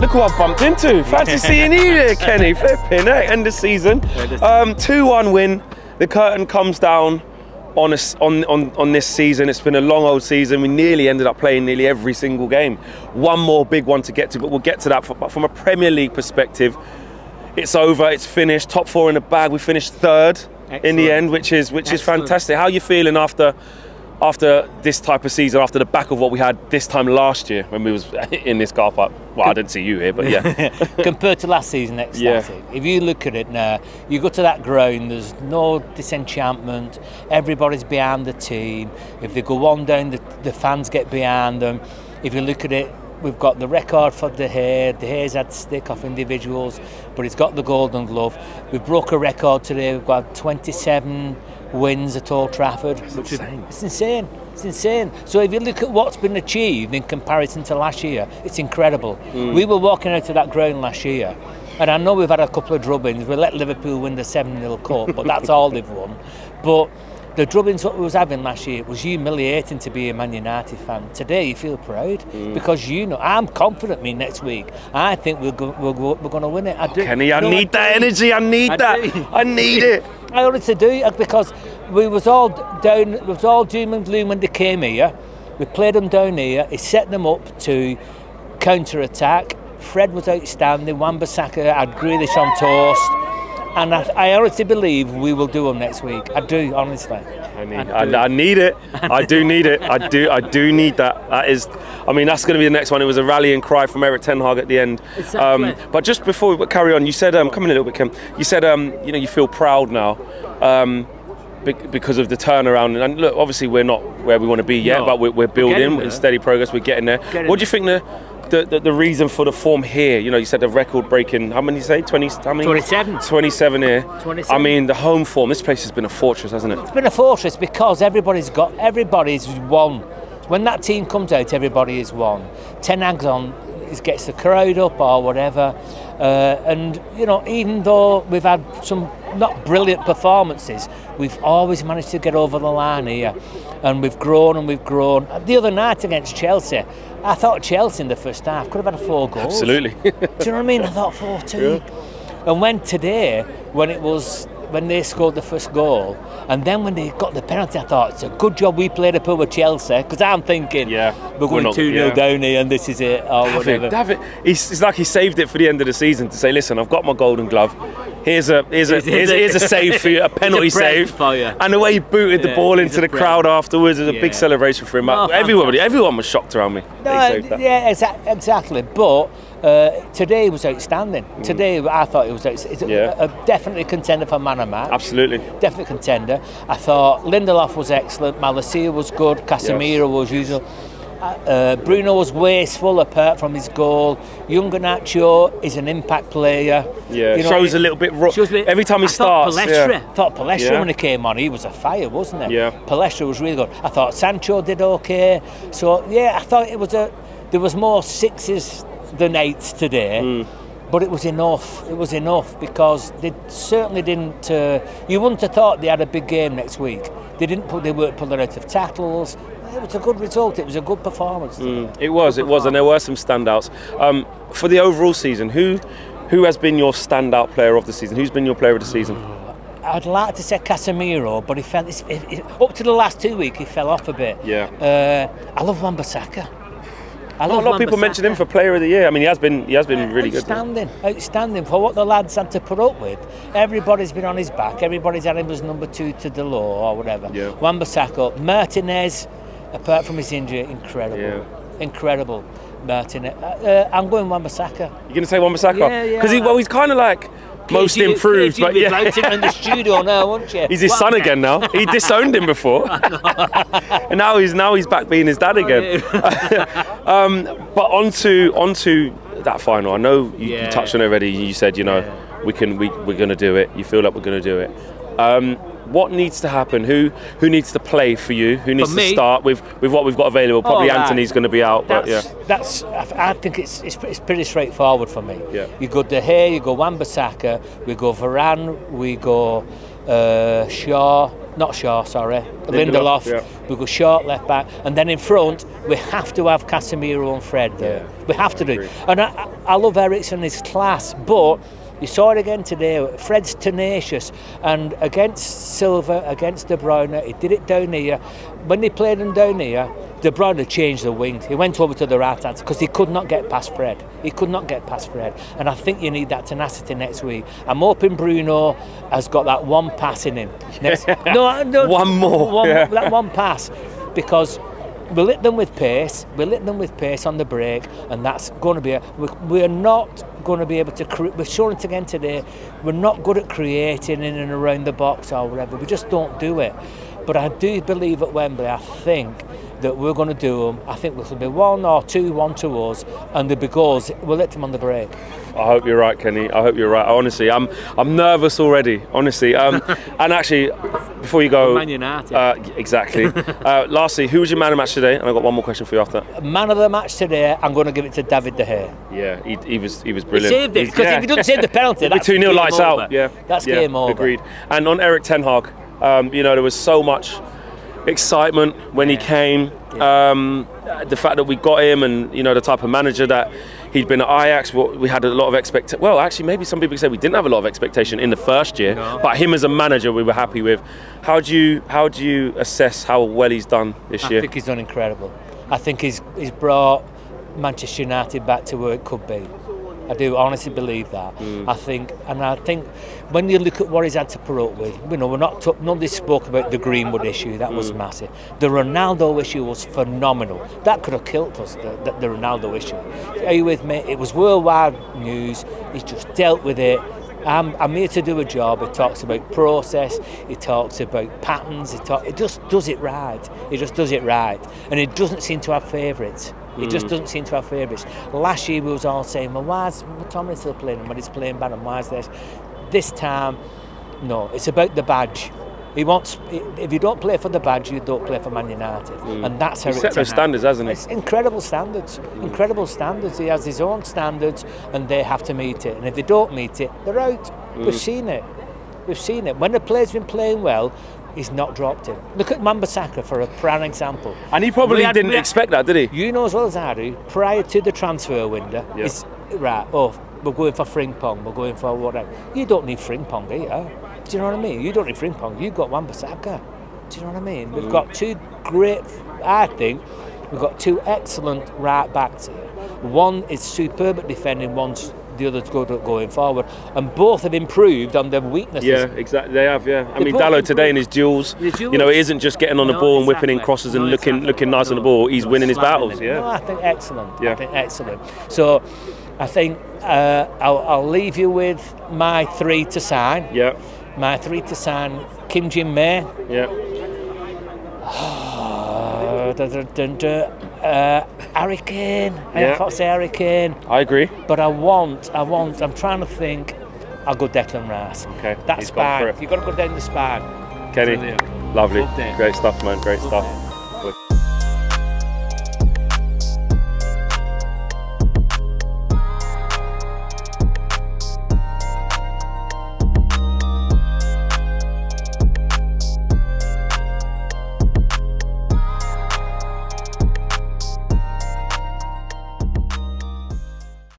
Look who I've bumped into. Fancy seeing you here, Kenny. Flipping, end of season. 2-1 win. The curtain comes down on this season. It's been a long old season. We nearly ended up playing nearly every single game. One more big one to get to, but we'll get to that. But from a Premier League perspective, it's over, it's finished. Top 4 in the bag. We finished 3rd in the end, which is fantastic. How are you feeling after this type of season, after the back of what we had this time last year when we was in this car park? Well, I didn't see you here, but yeah. Compared to last season, ecstatic. If you look at it now, you go to that ground, there's no disenchantment, everybody's behind the team. If they go one down, the fans get behind them. If you look at it, we've got the record for De Gea's had stick off individuals, but he's got the Golden Glove. We've broke a record today, we've got 27 wins at Old Trafford. It's insane. It's insane. So if you look at what's been achieved in comparison to last year, it's incredible. We were walking out of that ground last year, and I know we've had a couple of drubbings. We let Liverpool win the 7-0 cup, but that's all they've won. But the drubbings what we was having last year was humiliating to be a Man United fan. Today you feel proud because you know I'm confident. Next week I think we're going to win it. I do. Kenny, I need that energy. I need that. I need it. I honestly do, because we was all down. It was all doom and gloom when they came here. We played them down here. It set them up to counter-attack. Fred was outstanding. Wan-Bissaka had Grealish on toast. And I honestly believe we will do them next week. I do, honestly. I need it. I do need it. I do need that. That is, I mean, that's going to be the next one. It was a rallying cry from Eric Ten Hag at the end. Exactly. But just before we carry on, you said, come in a little bit, Kim. You said, you know, you feel proud now because of the turnaround. And look, obviously we're not where we want to be yet, but we're building in steady progress. We're getting there. What do you think the reason for the form here? You know, you said the record-breaking, how many you say? 20, how many? 27. 27 here. 27. I mean, the home form, this place has been a fortress, hasn't it? It's been a fortress because everybody's won. When that team comes out, everybody is won. Ten Hag's on, gets the crowd up or whatever. And, you know, even though we've had some not brilliant performances, we've always managed to get over the line here. And we've grown and we've grown. The other night against Chelsea, I thought Chelsea in the first half could have had 4 goals. Absolutely. Do you know what I mean? I thought 4-2. Yeah. And when today, when they scored the first goal, and then when they got the penalty, I thought it's a good job we played up with Chelsea, because I'm thinking, we're going 2-0 down here and this is it, or whatever. David, it's like he saved it for the end of the season to say, listen, I've got my Golden Glove. Here's a save for you, a penalty save for you. And the way he booted the ball into the crowd afterwards, it was a big celebration for him. Everyone was shocked around me. Yeah, exactly. But today was outstanding. Today I thought it was definitely contender for man of match. Absolutely. Definitely contender. I thought Lindelof was excellent, Malacia was good, Casemiro was usual. Bruno was wasteful apart from his goal. Young Garnacho is an impact player. Yeah, you know, shows a little bit rough. Every time he starts. I thought Palestra when he came on, he was a fire, wasn't he? Yeah. Palestra was really good. I thought Sancho did okay. So yeah, I thought there was more 6s than 8s today. But it was enough. It was enough because they certainly didn't. You wouldn't have thought they had a big game next week. They weren't pulling out of tackles. It was a good result. It was a good performance. It was, and there were some standouts. For the overall season, who has been your standout player of the season? Who's been your player of the season? I'd like to say Casemiro, but he fell. Up to the last 2 weeks, he fell off a bit. Yeah. I love Wan-Bissaka. A lot of people mention him for Player of the Year. I mean, he has been really good. Outstanding for what the lads had to put up with. Everybody's been on his back. Everybody's had him as number 2 to the law or whatever. Yeah. Wan-Bissaka, Martinez, apart from his injury, incredible. Martinez. I'm going Wan-Bissaka. You're going to say Wan-Bissaka? Yeah. Because he's kind of like most improved, but in the studio now, won't you? He's his son again now. He disowned him before, and now he's back being his dad again. But onto that final. I know you touched on it already. You said we're going to do it. You feel like we're going to do it. What needs to happen? Who needs to play for you? Who needs to start with what we've got available? Probably Anthony's going to be out, I think it's pretty straightforward for me. Yeah. You go De Gea, you go Wan-Bissaka, we go Varane, we go Shaw, not Shaw, sorry, Lindelof. Yeah. We go short left back, and then in front we have to have Casemiro and Fred there. Yeah. We have to do. And I love Eriksen, his class, but you saw it again today. Fred's tenacious, and against Silva, against De Bruyne, he did it down here. When they played him down here, De Bruyne changed the wings. He went over to the right hand because he could not get past Fred. He could not get past Fred, and I think you need that tenacity next week. I'm hoping Bruno has got that one pass in him. No, one more. That one pass, because we'll hit them with pace. We'll hit them with pace on the break, and that's going to be. We're not going to be able to. We've shown it again today. We're not good at creating in and around the box or whatever. We just don't do it. But I do believe at Wembley, I think that we're going to do them. I think there'll be 1 or 2-1 to us, and there'll be goals. We'll let them on the break. I hope you're right, Kenny. I hope you're right. Honestly, I'm nervous already. Honestly, and actually, before you go, Man United. Exactly. Lastly, who was your man of the match today? And I've got one more question for you after. Man of the match today, I'm going to give it to David De Gea. Yeah, he was brilliant. He saved it, because if he doesn't save the penalty, that's 2-0 lights over. out. Yeah, that's game over. Agreed. And on Erik ten Hag, you know, there was so much excitement when he came. The fact that we got him, and you know, the type of manager that he'd been at Ajax, we had a lot of expectation. Well, actually, maybe some people say we didn't have a lot of expectation in the first year, but him as a manager, we were happy with. How do you assess how well he's done this year? I think he's done incredible. I think he's brought Manchester United back to where it could be. I do honestly believe that. I think when you look at what he's had to put up with, you know, nobody spoke about the Greenwood issue. That was massive. The Ronaldo issue was phenomenal. That could have killed us. The Ronaldo issue. Are you with me? It was worldwide news. He's just dealt with it. I'm here to do a job. He talks about process. He talks about patterns. He just does it right. He just does it right, and he doesn't seem to have favourites. He just doesn't seem to have favourites. Last year we was all saying, well, why is Tomlin still playing him when he's playing bad, and why is this? This time, no, it's about the badge. He wants. If you don't play for the badge, you don't play for Man United, and that's how it's set those standards, hasn't he? It's incredible standards. Incredible standards. He has his own standards, and they have to meet it. And if they don't meet it, they're out. We've seen it. We've seen it. When the player's been playing well, he's not dropped him. Look at Wan-Bissaka for a prime example. And he probably didn't expect that, did he? You know as well as I do, prior to the transfer window, it's right, we're going for Frimpong, we're going for whatever. You don't need Frimpong, do you? Do you know what I mean? You don't need Frimpong, you've got Wan-Bissaka. Do you know what I mean? We've got two great, I think, we've got two excellent right backs here. One is superb at defending, the other's good at going forward, and both have improved on their weaknesses. Yeah, exactly. They have. Yeah, I mean, Dalot today in his duels, you know, it isn't just getting on the ball and whipping in crosses and looking nice on the ball. He's winning his battles. Yeah, no, I think excellent. Yeah. I think excellent. So, I think I'll leave you with my 3 to sign. Yeah. My 3 to sign: Kim Jin-Mae. Yeah. Harry Kane. I thought say Harry Kane. I agree. But I'm trying to think. I'll go Declan Rice. Okay. That spine. You've got to go down the spine. Kenny, Brilliant. lovely. Great stuff, man. Great stuff.